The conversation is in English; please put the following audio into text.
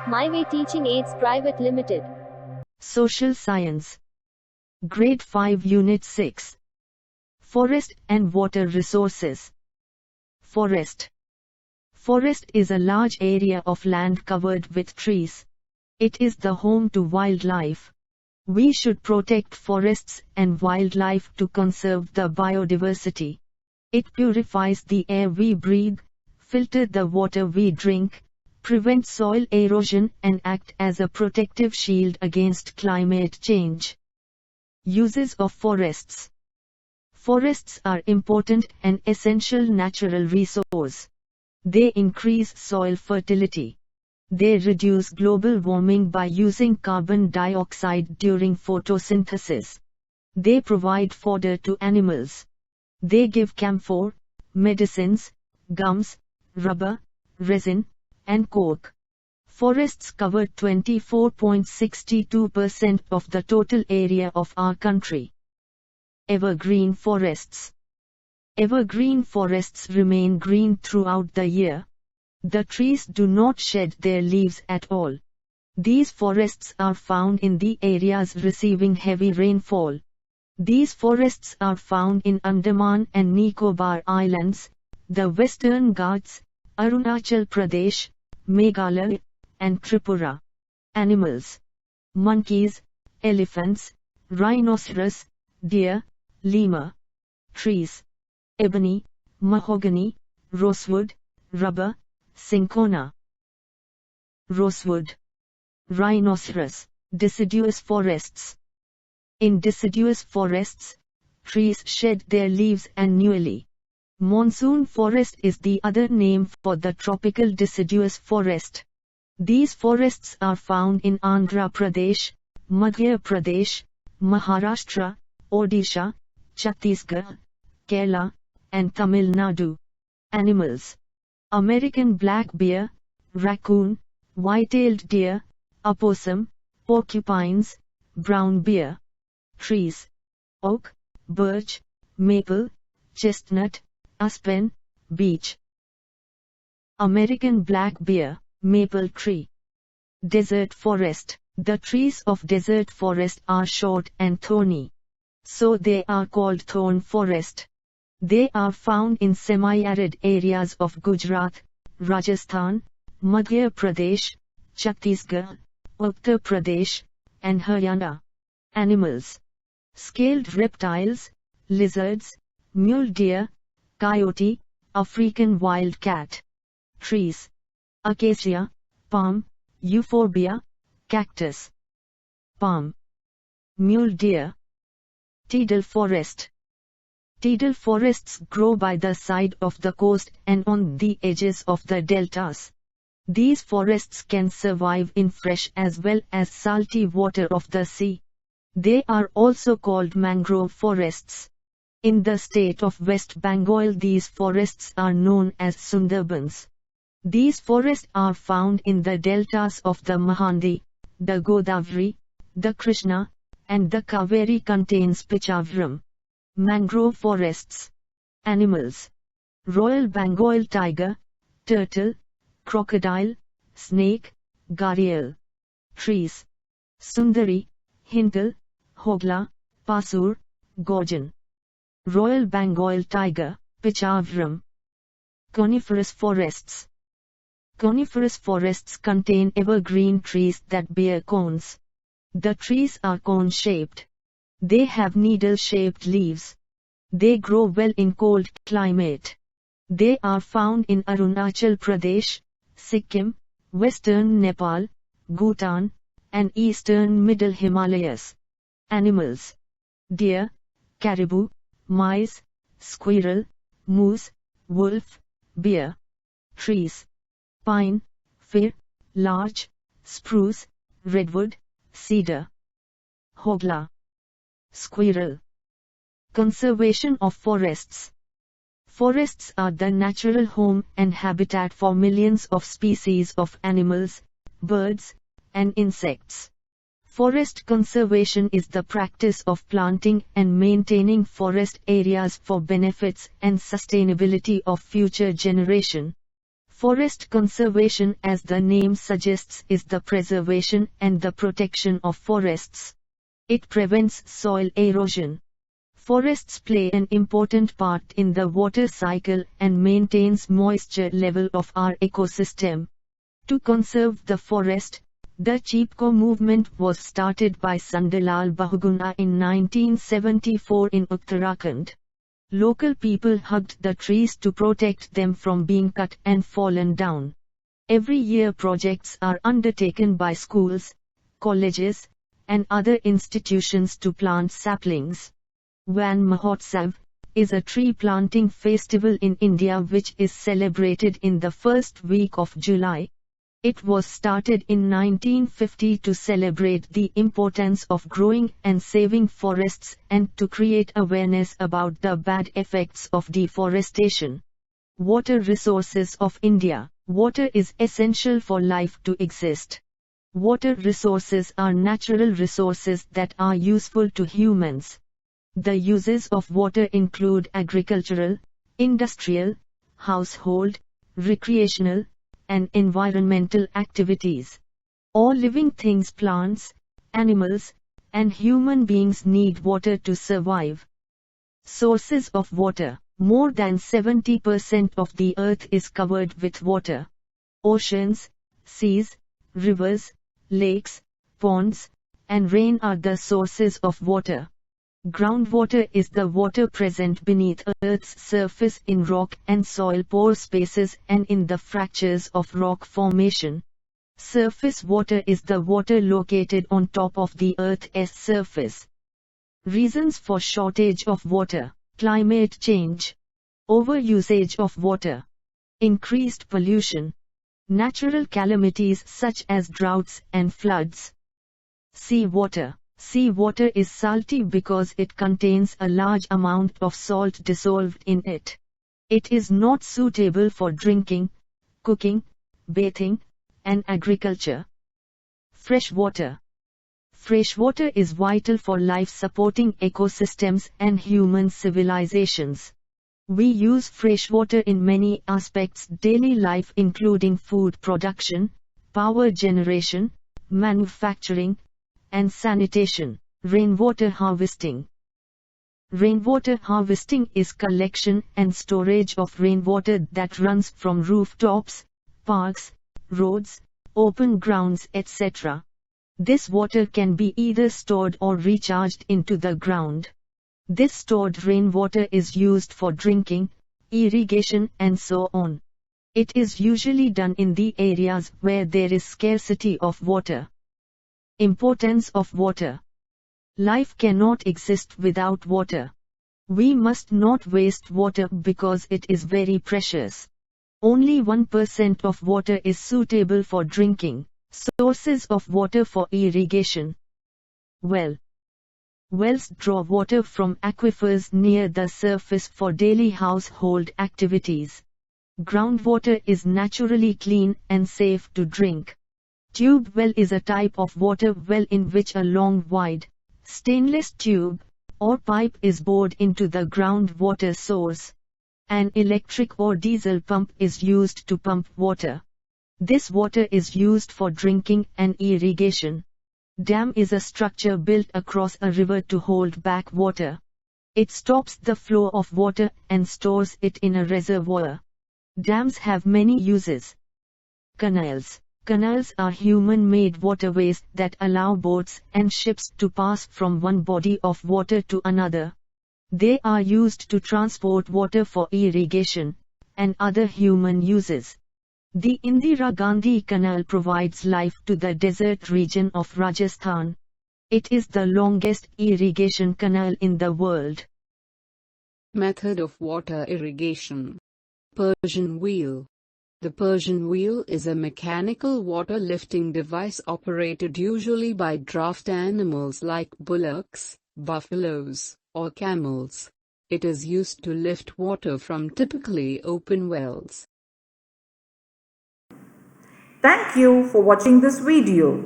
My Way Teaching Aids Private Limited. Social Science. Grade 5 Unit 6. Forest and Water Resources. Forest. Forest is a large area of land covered with trees. It is the home to wildlife. We should protect forests and wildlife to conserve the biodiversity. It purifies the air we breathe, filters the water we drink, prevents soil erosion and act as a protective shield against climate change. Uses of forests. Forests are important and essential natural resource. They increase soil fertility. They reduce global warming by using carbon dioxide during photosynthesis. They provide fodder to animals. They give camphor, medicines, gums, rubber, resin, and coke. Forests cover 24.62% of the total area of our country. Evergreen forests. Evergreen forests remain green throughout the year. The trees do not shed their leaves at all. These forests are found in the areas receiving heavy rainfall. These forests are found in Andaman and Nicobar Islands, the Western Ghats, Arunachal Pradesh, Meghalaya, and Tripura. Animals. Monkeys, elephants, rhinoceros, deer, lemur. Trees. Ebony, mahogany, rosewood, rubber, cinchona. Rosewood. Rhinoceros. Deciduous forests. In deciduous forests, trees shed their leaves annually. Monsoon forest is the other name for the tropical deciduous forest. These forests are found in Andhra Pradesh, Madhya Pradesh, Maharashtra, Odisha, Chhattisgarh, Kerala, and Tamil Nadu. Animals. American black bear, raccoon, white-tailed deer, opossum, porcupines, brown bear. Trees. Oak, birch, maple, chestnut, aspen, beech. American black bear, maple tree. Desert forest. The trees of desert forest are short and thorny. So they are called thorn forest. They are found in semi-arid areas of Gujarat, Rajasthan, Madhya Pradesh, Chhattisgarh, Uttar Pradesh, and Haryana. Animals. Scaled reptiles, lizards, mule deer, coyote, African wild cat. Trees. Acacia, palm, euphorbia, cactus. Palm. Mule deer. Tidal forest. Tidal forests grow by the side of the coast and on the edges of the deltas. These forests can survive in fresh as well as salty water of the sea. They are also called mangrove forests. In the state of West Bengal, these forests are known as Sundarbans. These forests are found in the deltas of the Mahanadi, the Godavari, the Krishna, and the Kaveri contains Pichavaram. Mangrove forests. Animals. Royal Bengal tiger, turtle, crocodile, snake, gharial. Trees. Sundari, Hintal, Hogla, Pasur, Gorgon. Royal Bengal tiger, Pichavaram. Coniferous forests. Coniferous forests contain evergreen trees that bear cones. The trees are cone-shaped. They have needle-shaped leaves. They grow well in cold climate. They are found in Arunachal Pradesh, Sikkim, Western Nepal, Bhutan, and Eastern Middle Himalayas. Animals. Deer, caribou, mice, squirrel, moose, wolf, bear. Trees. Pine, fir, larch, spruce, redwood, cedar. Hogla. Squirrel. Conservation of forests. Forests are the natural home and habitat for millions of species of animals, birds, and insects. Forest conservation is the practice of planting and maintaining forest areas for benefits and sustainability of future generation. Forest conservation, as the name suggests, is the preservation and the protection of forests. It prevents soil erosion. Forests play an important part in the water cycle and maintains moisture level of our ecosystem. To conserve the forest, the Chipko movement was started by Sundalal Bahuguna in 1974 in Uttarakhand. Local people hugged the trees to protect them from being cut and fallen down. Every year projects are undertaken by schools, colleges, and other institutions to plant saplings. Van Mahotsav is a tree planting festival in India which is celebrated in the first week of July. It was started in 1950 to celebrate the importance of growing and saving forests and to create awareness about the bad effects of deforestation. Water resources of India. Water is essential for life to exist. Water resources are natural resources that are useful to humans. The uses of water include agricultural, industrial, household, recreational, and environmental activities. All living things, plants, animals, and human beings need water to survive. Sources of water. More than 70% of the earth is covered with water. Oceans, seas, rivers, lakes, ponds, and rain are the sources of water. Groundwater is the water present beneath Earth's surface in rock and soil pore spaces and in the fractures of rock formation. Surface water is the water located on top of the Earth's surface. Reasons for shortage of water: climate change, overusage of water, increased pollution, natural calamities such as droughts and floods. Seawater. Seawater is salty because it contains a large amount of salt dissolved in it. It is not suitable for drinking, cooking, bathing, and agriculture. Freshwater. Freshwater is vital for life-supporting ecosystems and human civilizations. We use freshwater in many aspects daily life, including food production, power generation, manufacturing, and sanitation. Rainwater harvesting. Rainwater harvesting is collection and storage of rainwater that runs from rooftops, parks, roads, open grounds, etc. This water can be either stored or recharged into the ground. This stored rainwater is used for drinking, irrigation, and so on. It is usually done in the areas where there is scarcity of water. Importance of water. Life cannot exist without water. We must not waste water because it is very precious. Only 1% of water is suitable for drinking. Sources of water for irrigation. Wells draw water from aquifers near the surface for daily household activities. Groundwater is naturally clean and safe to drink. Tube well is a type of water well in which a long wide, stainless tube, or pipe is bored into the groundwater source. An electric or diesel pump is used to pump water. This water is used for drinking and irrigation. Dam is a structure built across a river to hold back water. It stops the flow of water and stores it in a reservoir. Dams have many uses. Canals. Canals are human-made waterways that allow boats and ships to pass from one body of water to another. They are used to transport water for irrigation and other human uses. The Indira Gandhi Canal provides life to the desert region of Rajasthan. It is the longest irrigation canal in the world. Method of water irrigation. Persian wheel. The Persian wheel is a mechanical water lifting device operated usually by draft animals like bullocks, buffaloes, or camels. It is used to lift water from typically open wells. Thank you for watching this video.